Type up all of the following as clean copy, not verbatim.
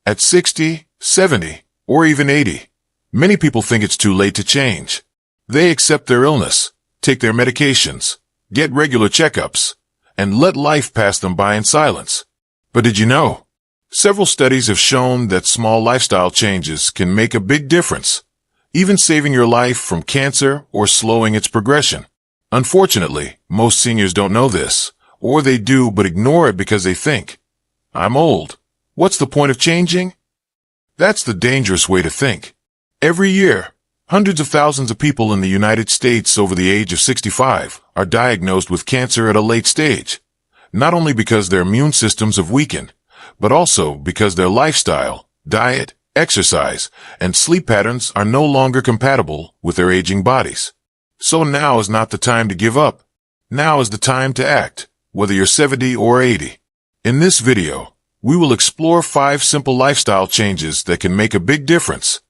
At 60, 70, or even 80, many people think it's too late to change. They accept their illness, take their medications, get regular checkups, and let life pass them by in silence. But did you know? Several studies have shown that small lifestyle changes can make a big difference, even saving your life from cancer or slowing its progression. Unfortunately, most seniors don't know this, or they do but ignore it because they think, "I'm old. What's the point of changing?" That's the dangerous way to think. Every year, hundreds of thousands of people in the United States over the age of 65 are diagnosed with cancer at a late stage, not only because their immune systems have weakened, but also because their lifestyle, diet, exercise, and sleep patterns are no longer compatible with their aging bodies. So now is not the time to give up. Now is the time to act, whether you're 70 or 80. In this video, we will explore 5 simple lifestyle changes that can make a big difference,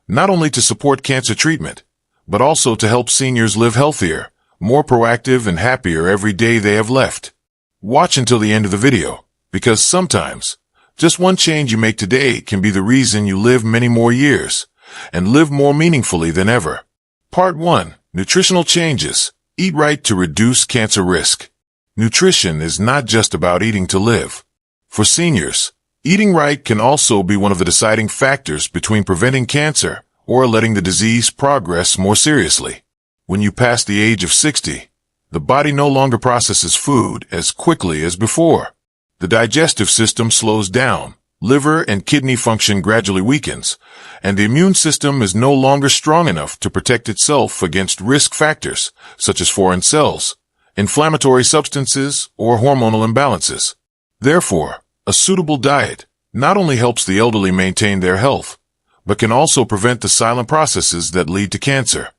not only to support cancer treatment, but also to help seniors live healthier, more proactive, and happier every day they have left. Watch until the end of the video, because sometimes, just one change you make today can be the reason you live many more years, and live more meaningfully than ever. Part 1. Nutritional changes. Eat right to reduce cancer risk. Nutrition is not just about eating to live. For seniors, eating right can also be one of the deciding factors between preventing cancer or letting the disease progress more seriously. When you pass the age of 60, the body no longer processes food as quickly as before. The digestive system slows down, liver and kidney function gradually weakens, and the immune system is no longer strong enough to protect itself against risk factors such as foreign cells, inflammatory substances, or hormonal imbalances. Therefore, a suitable diet not only helps the elderly maintain their health, but can also prevent the silent processes that lead to cancer.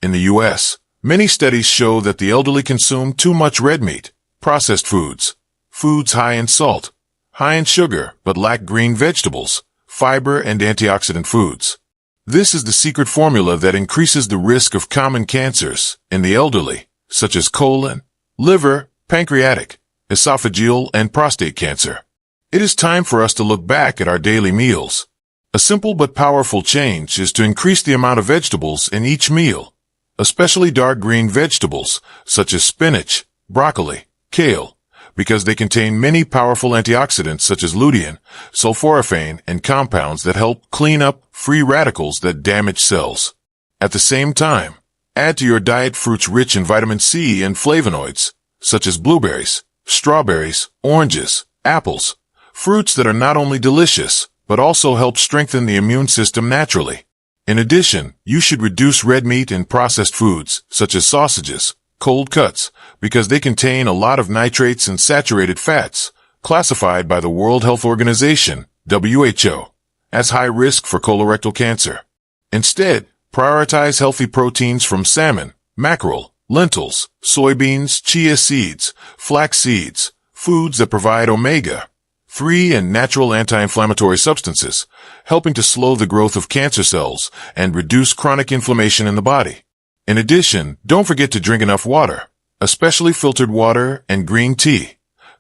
In the U.S., many studies show that the elderly consume too much red meat, processed foods high in salt, high in sugar, but lack green vegetables, fiber, and antioxidant foods. This is the secret formula that increases the risk of common cancers in the elderly, such as colon, liver, pancreatic, esophageal, and prostate cancer. It is time for us to look back at our daily meals. A simple but powerful change is to increase the amount of vegetables in each meal, especially dark green vegetables such as spinach, broccoli, kale, because they contain many powerful antioxidants such as lutein, sulforaphane, and compounds that help clean up free radicals that damage cells. At the same time, add to your diet fruits rich in vitamin C and flavonoids, such as blueberries, strawberries, oranges, apples, fruits that are not only delicious, but also help strengthen the immune system naturally. In addition, you should reduce red meat and processed foods, such as sausages, cold cuts, because they contain a lot of nitrates and saturated fats, classified by the World Health Organization, WHO, as high risk for colorectal cancer. Instead, prioritize healthy proteins from salmon, mackerel, lentils, soybeans, chia seeds, flax seeds, foods that provide omega-3 and natural anti-inflammatory substances, helping to slow the growth of cancer cells and reduce chronic inflammation in the body. In addition, don't forget to drink enough water, especially filtered water and green tea,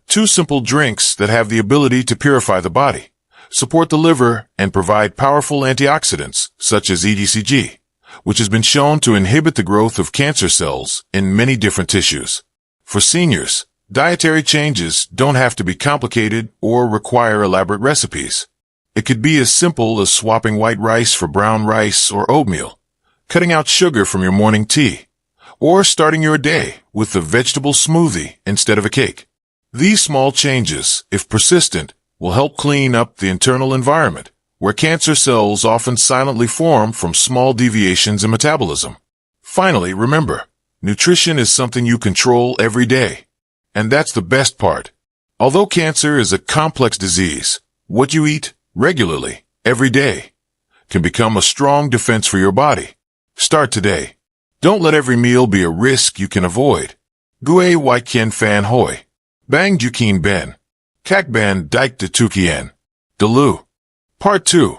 2 simple drinks that have the ability to purify the body, support the liver, and provide powerful antioxidants such as EDCG, which has been shown to inhibit the growth of cancer cells in many different tissues. For seniors, dietary changes don't have to be complicated or require elaborate recipes. It could be as simple as swapping white rice for brown rice or oatmeal, cutting out sugar from your morning tea, or starting your day with a vegetable smoothie instead of a cake. These small changes, if persistent, will help clean up the internal environment, where cancer cells often silently form from small deviations in metabolism. Finally, remember, nutrition is something you control every day. And that's the best part. Although cancer is a complex disease, what you eat regularly, every day, can become a strong defense for your body. Start today. Don't let every meal be a risk you can avoid. Gue Wai Kien Fan Hoi. Bang Jukin Ben. Kak Ban Dike de Tukien. Delu. Part 2.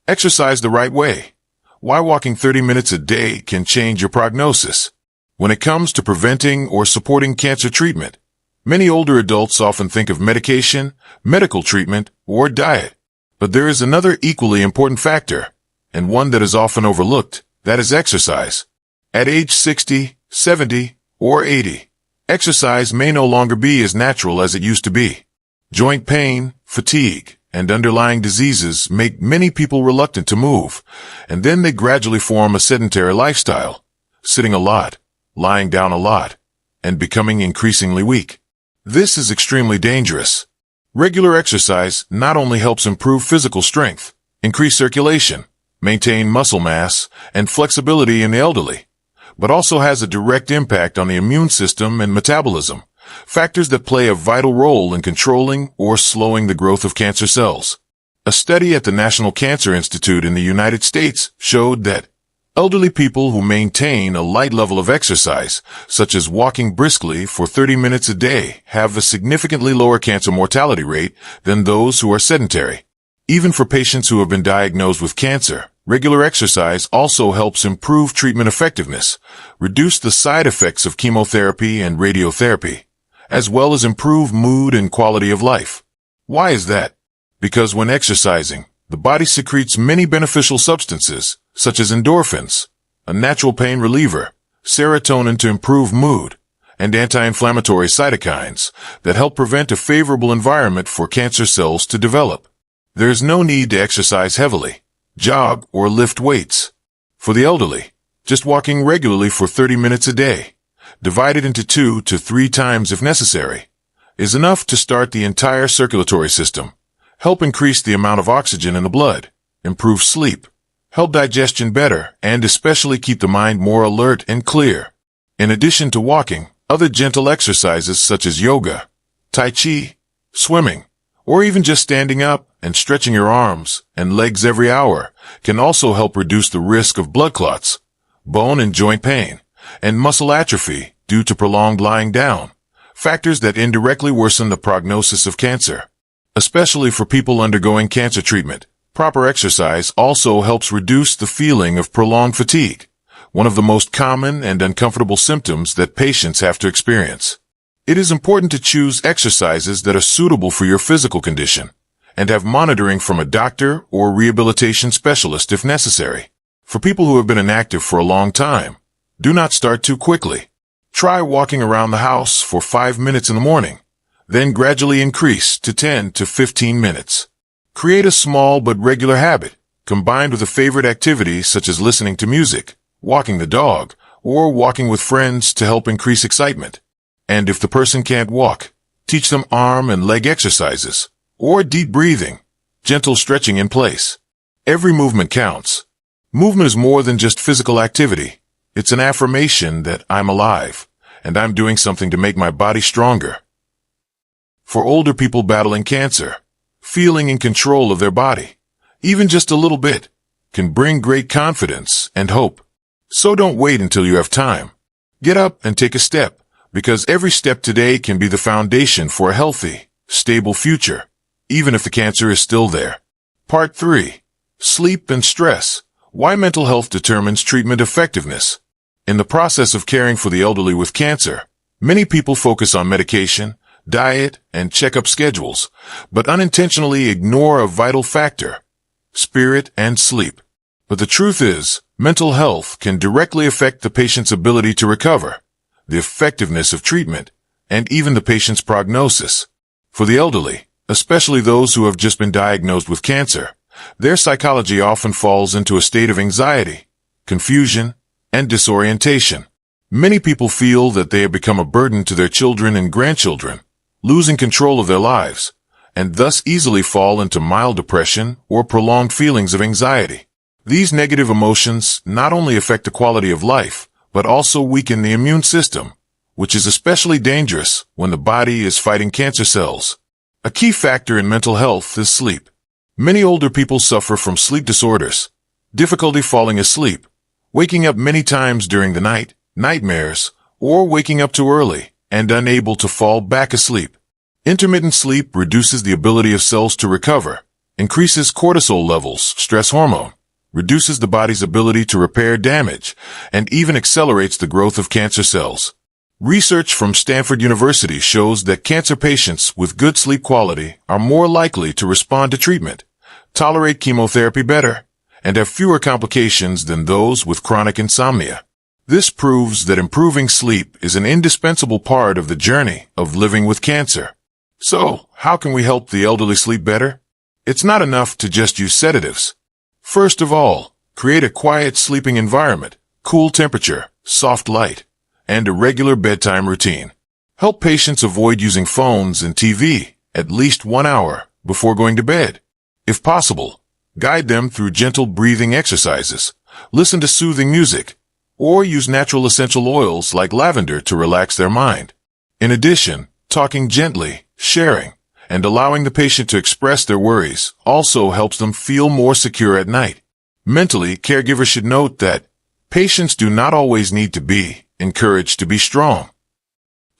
Exercise the right way. Why walking 30 minutes a day can change your prognosis. When it comes to preventing or supporting cancer treatment, many older adults often think of medication, medical treatment, or diet. But there is another equally important factor, and one that is often overlooked, that is exercise. At age 60, 70, or 80, exercise may no longer be as natural as it used to be. Joint pain, fatigue, and underlying diseases make many people reluctant to move, and then they gradually form a sedentary lifestyle, sitting a lot, lying down a lot, and becoming increasingly weak. This is extremely dangerous. Regular exercise not only helps improve physical strength, increase circulation, maintain muscle mass, and flexibility in the elderly, but also has a direct impact on the immune system and metabolism, factors that play a vital role in controlling or slowing the growth of cancer cells. A study at the National Cancer Institute in the United States showed that elderly people who maintain a light level of exercise, such as walking briskly for 30 minutes a day, have a significantly lower cancer mortality rate than those who are sedentary. Even for patients who have been diagnosed with cancer, regular exercise also helps improve treatment effectiveness, reduce the side effects of chemotherapy and radiotherapy, as well as improve mood and quality of life. Why is that? Because when exercising, the body secretes many beneficial substances, such as endorphins, a natural pain reliever, serotonin to improve mood, and anti-inflammatory cytokines that help prevent a favorable environment for cancer cells to develop. There is no need to exercise heavily, jog, or lift weights. For the elderly, just walking regularly for 30 minutes a day, divided into 2 to 3 times if necessary, is enough to start the entire circulatory system, help increase the amount of oxygen in the blood, improve sleep, help digestion better, and especially keep the mind more alert and clear. In addition to walking, other gentle exercises such as yoga, tai chi, swimming, or even just standing up and stretching your arms and legs every hour can also help reduce the risk of blood clots, bone and joint pain, and muscle atrophy due to prolonged lying down, factors that indirectly worsen the prognosis of cancer. Especially for people undergoing cancer treatment, proper exercise also helps reduce the feeling of prolonged fatigue, one of the most common and uncomfortable symptoms that patients have to experience. It is important to choose exercises that are suitable for your physical condition and have monitoring from a doctor or rehabilitation specialist if necessary. For people who have been inactive for a long time, do not start too quickly. Try walking around the house for 5 minutes in the morning, then gradually increase to 10 to 15 minutes. Create a small but regular habit, combined with a favorite activity such as listening to music, walking the dog, or walking with friends to help increase excitement. And if the person can't walk, teach them arm and leg exercises, or deep breathing, gentle stretching in place. Every movement counts. Movement is more than just physical activity. It's an affirmation that I'm alive, and I'm doing something to make my body stronger. For older people battling cancer, feeling in control of their body, even just a little bit, can bring great confidence and hope. So don't wait until you have time. Get up and take a step, because every step today can be the foundation for a healthy, stable future, even if the cancer is still there. Part 3. Sleep and stress. Why mental health determines treatment effectiveness. In the process of caring for the elderly with cancer, many people focus on medication, diet, and checkup schedules, but unintentionally ignore a vital factor: spirit and sleep. But the truth is, mental health can directly affect the patient's ability to recover, the effectiveness of treatment, and even the patient's prognosis. For the elderly, especially those who have just been diagnosed with cancer, their psychology often falls into a state of anxiety, confusion, and disorientation. Many people feel that they have become a burden to their children and grandchildren, losing control of their lives, and thus easily fall into mild depression or prolonged feelings of anxiety. These negative emotions not only affect the quality of life, but also weaken the immune system, which is especially dangerous when the body is fighting cancer cells. A key factor in mental health is sleep. Many older people suffer from sleep disorders, difficulty falling asleep, waking up many times during the night, nightmares, or waking up too early and unable to fall back asleep. Intermittent sleep reduces the ability of cells to recover, increases cortisol levels, stress hormone, reduces the body's ability to repair damage, and even accelerates the growth of cancer cells. Research from Stanford University shows that cancer patients with good sleep quality are more likely to respond to treatment, tolerate chemotherapy better, and have fewer complications than those with chronic insomnia. This proves that improving sleep is an indispensable part of the journey of living with cancer. So, how can we help the elderly sleep better? It's not enough to just use sedatives. First of all, create a quiet sleeping environment, cool temperature, soft light, and a regular bedtime routine. Help patients avoid using phones and TV at least 1 hour before going to bed. If possible, guide them through gentle breathing exercises, listen to soothing music, or use natural essential oils like lavender to relax their mind. In addition, talking gently, sharing, and allowing the patient to express their worries also helps them feel more secure at night. Mentally, caregivers should note that patients do not always need to be encouraged to be strong.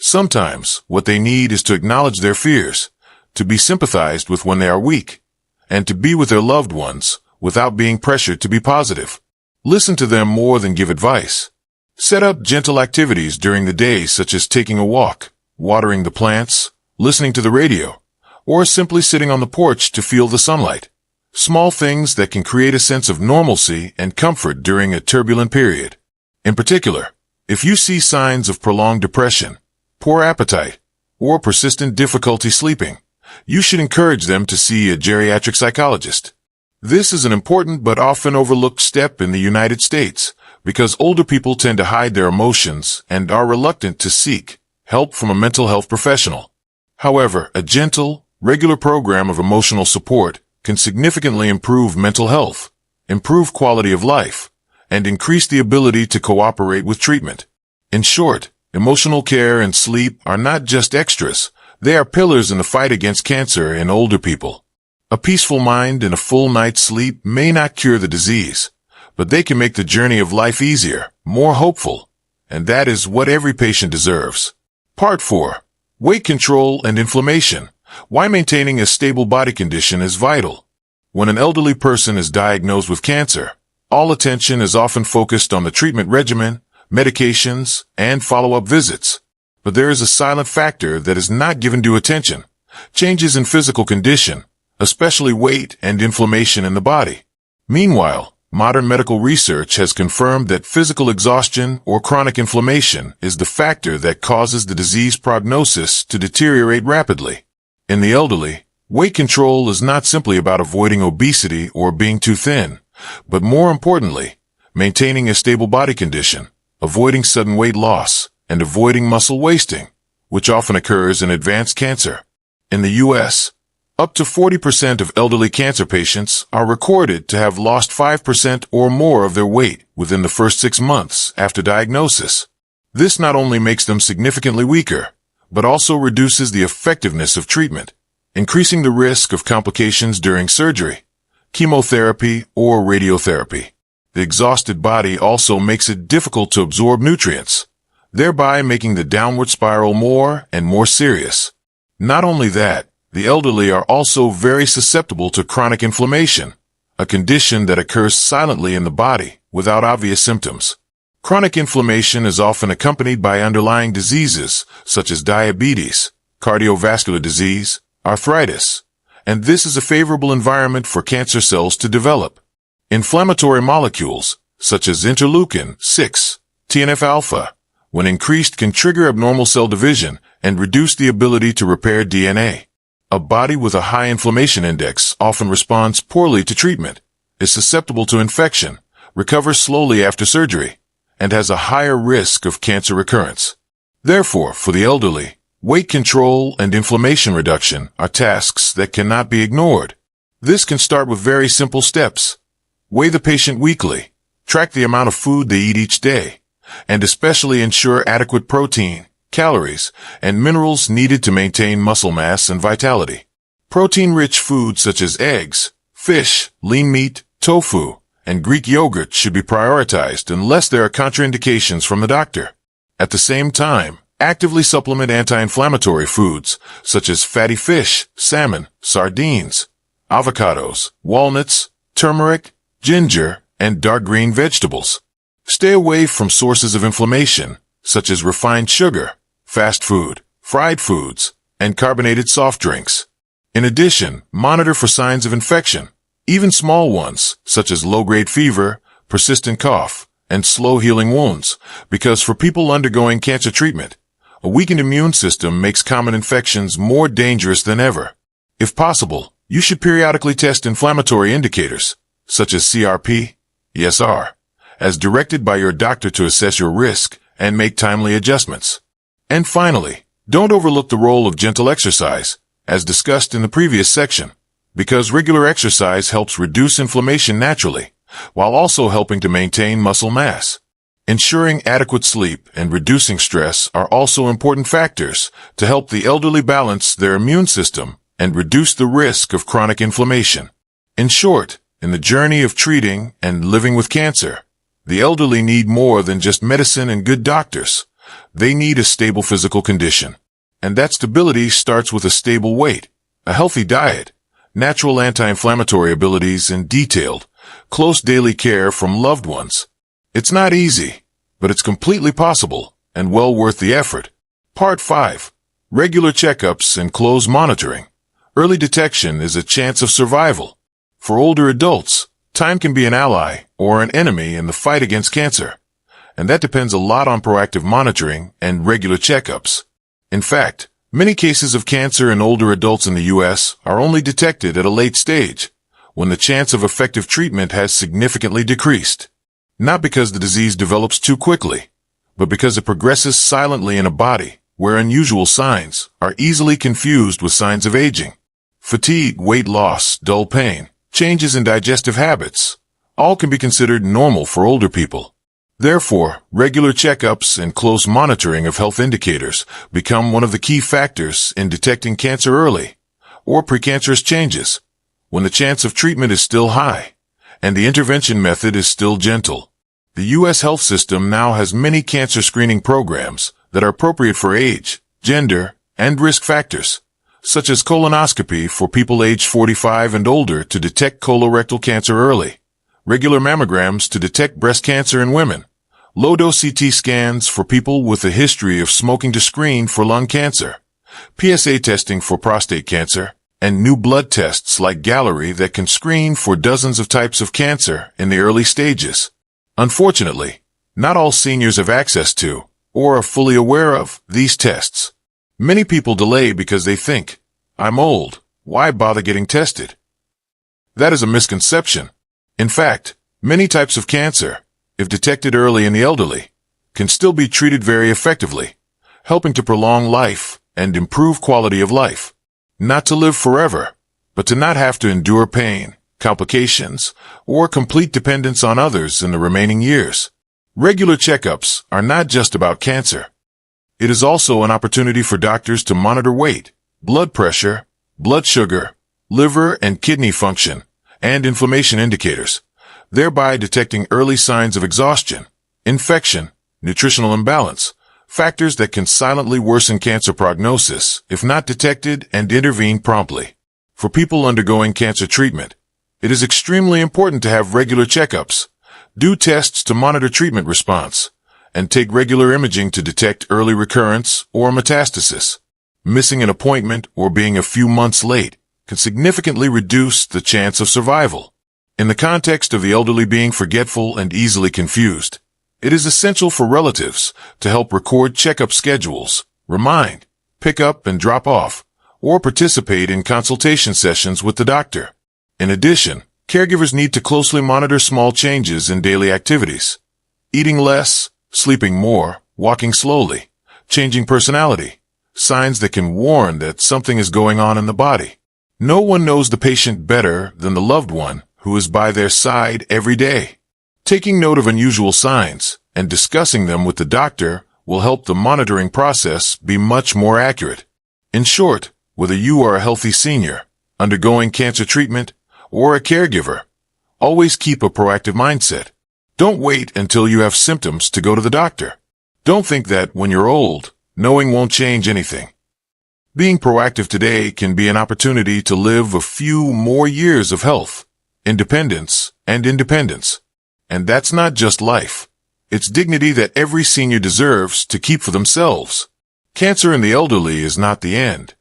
Sometimes, what they need is to acknowledge their fears, to be sympathized with when they are weak, and to be with their loved ones without being pressured to be positive. Listen to them more than give advice. Set up gentle activities during the day such as taking a walk, watering the plants, listening to the radio, or simply sitting on the porch to feel the sunlight. Small things that can create a sense of normalcy and comfort during a turbulent period. In particular, if you see signs of prolonged depression, poor appetite, or persistent difficulty sleeping, you should encourage them to see a geriatric psychologist. This is an important but often overlooked step in the United States because older people tend to hide their emotions and are reluctant to seek help from a mental health professional. However, a gentle, regular program of emotional support can significantly improve mental health, improve quality of life, and increase the ability to cooperate with treatment. In short, emotional care and sleep are not just extras, they are pillars in the fight against cancer in older people. A peaceful mind and a full night's sleep may not cure the disease, but they can make the journey of life easier, more hopeful, and that is what every patient deserves. Part 4. Weight control and inflammation. Why maintaining a stable body condition is vital. When an elderly person is diagnosed with cancer, all attention is often focused on the treatment regimen, medications, and follow-up visits. But there is a silent factor that is not given due attention: changes in physical condition, especially weight and inflammation in the body. Meanwhile, modern medical research has confirmed that physical exhaustion or chronic inflammation is the factor that causes the disease prognosis to deteriorate rapidly. In the elderly, weight control is not simply about avoiding obesity or being too thin, but more importantly, maintaining a stable body condition, avoiding sudden weight loss, and avoiding muscle wasting, which often occurs in advanced cancer. In the U.S., up to 40% of elderly cancer patients are recorded to have lost 5% or more of their weight within the first 6 months after diagnosis. This not only makes them significantly weaker, but also reduces the effectiveness of treatment, increasing the risk of complications during surgery, chemotherapy, or radiotherapy. The exhausted body also makes it difficult to absorb nutrients, thereby making the downward spiral more and more serious. Not only that, the elderly are also very susceptible to chronic inflammation, a condition that occurs silently in the body without obvious symptoms. Chronic inflammation is often accompanied by underlying diseases such as diabetes, cardiovascular disease, arthritis, and this is a favorable environment for cancer cells to develop. Inflammatory molecules, such as interleukin-6, TNF-alpha, when increased can trigger abnormal cell division and reduce the ability to repair DNA. A body with a high inflammation index often responds poorly to treatment, is susceptible to infection, recovers slowly after surgery, and has a higher risk of cancer recurrence. Therefore, for the elderly, weight control and inflammation reduction are tasks that cannot be ignored. This can start with very simple steps. Weigh the patient weekly, track the amount of food they eat each day, and especially ensure adequate protein, calories, and minerals needed to maintain muscle mass and vitality. Protein-rich foods such as eggs, fish, lean meat, tofu, and Greek yogurt should be prioritized unless there are contraindications from the doctor. At the same time, actively supplement anti-inflammatory foods such as fatty fish, salmon, sardines, avocados, walnuts, turmeric, ginger, and dark green vegetables. Stay away from sources of inflammation such as refined sugar, fast food, fried foods, and carbonated soft drinks. In addition, monitor for signs of infection, Even small ones, such as low-grade fever, persistent cough, and slow-healing wounds, because for people undergoing cancer treatment, a weakened immune system makes common infections more dangerous than ever. If possible, you should periodically test inflammatory indicators, such as CRP, ESR, as directed by your doctor to assess your risk and make timely adjustments. And finally, don't overlook the role of gentle exercise, as discussed in the previous section, because regular exercise helps reduce inflammation naturally, while also helping to maintain muscle mass. Ensuring adequate sleep and reducing stress are also important factors to help the elderly balance their immune system and reduce the risk of chronic inflammation. In short, in the journey of treating and living with cancer, the elderly need more than just medicine and good doctors. They need a stable physical condition. And that stability starts with a stable weight, a healthy diet, natural anti-inflammatory abilities, and detailed, close daily care from loved ones. It's not easy, but it's completely possible and well worth the effort. Part 5. Regular checkups and close monitoring. Early detection is a chance of survival. For older adults, time can be an ally or an enemy in the fight against cancer, and that depends a lot on proactive monitoring and regular checkups. In fact, many cases of cancer in older adults in the U.S. are only detected at a late stage, when the chance of effective treatment has significantly decreased. Not because the disease develops too quickly, but because it progresses silently in a body where unusual signs are easily confused with signs of aging. Fatigue, weight loss, dull pain, changes in digestive habits, all can be considered normal for older people. Therefore, regular checkups and close monitoring of health indicators become one of the key factors in detecting cancer early, or precancerous changes, when the chance of treatment is still high, and the intervention method is still gentle. The U.S. health system now has many cancer screening programs that are appropriate for age, gender, and risk factors, such as colonoscopy for people aged 45 and older to detect colorectal cancer early, regular mammograms to detect breast cancer in women, low-dose CT scans for people with a history of smoking to screen for lung cancer, PSA testing for prostate cancer, and new blood tests like Gallery that can screen for dozens of types of cancer in the early stages. Unfortunately, not all seniors have access to, or are fully aware of, these tests. Many people delay because they think, "I'm old, why bother getting tested?" That is a misconception. In fact, many types of cancer, if detected early in the elderly, can still be treated very effectively, helping to prolong life and improve quality of life. Not to live forever, but to not have to endure pain, complications, or complete dependence on others in the remaining years. Regular checkups are not just about cancer. It is also an opportunity for doctors to monitor weight, blood pressure, blood sugar, liver and kidney function, and inflammation indicators, thereby detecting early signs of exhaustion, infection, nutritional imbalance, factors that can silently worsen cancer prognosis if not detected and intervened promptly. For people undergoing cancer treatment, it is extremely important to have regular checkups, do tests to monitor treatment response, and take regular imaging to detect early recurrence or metastasis. Missing an appointment or being a few months late can significantly reduce the chance of survival. In the context of the elderly being forgetful and easily confused, it is essential for relatives to help record checkup schedules, remind, pick up and drop off, or participate in consultation sessions with the doctor. In addition, caregivers need to closely monitor small changes in daily activities. Eating less, sleeping more, walking slowly, changing personality, signs that can warn that something is going on in the body. No one knows the patient better than the loved one who is by their side every day. Taking note of unusual signs and discussing them with the doctor will help the monitoring process be much more accurate. In short, whether you are a healthy senior, undergoing cancer treatment, or a caregiver, always keep a proactive mindset. Don't wait until you have symptoms to go to the doctor. Don't think that when you're old, knowing won't change anything. Being proactive today can be an opportunity to live a few more years of health, independence, and independence. And that's not just life. It's dignity that every senior deserves to keep for themselves. Cancer in the elderly is not the end.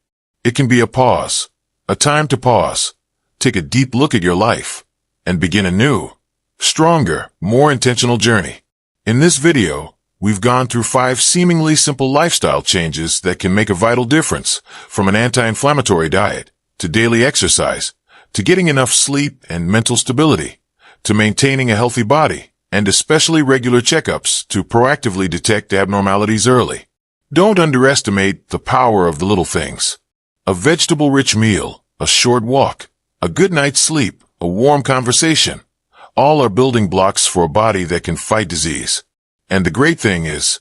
It can be a pause, a time to pause, take a deep look at your life and begin a new, stronger, more intentional journey. In this video, we've gone through 5 seemingly simple lifestyle changes that can make a vital difference, from an anti-inflammatory diet, to daily exercise, to getting enough sleep and mental stability, to maintaining a healthy body, and especially regular checkups to proactively detect abnormalities early. Don't underestimate the power of the little things. A vegetable-rich meal, a short walk, a good night's sleep, a warm conversation, all are building blocks for a body that can fight disease. And the great thing is,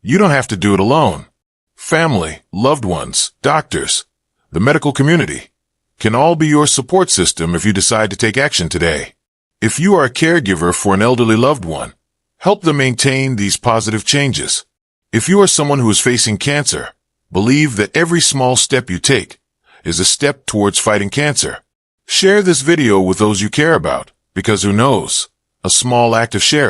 you don't have to do it alone. Family, loved ones, doctors, the medical community can all be your support system if you decide to take action today. If you are a caregiver for an elderly loved one, help them maintain these positive changes. If you are someone who is facing cancer, believe that every small step you take is a step towards fighting cancer. Share this video with those you care about, because who knows, a small act of sharing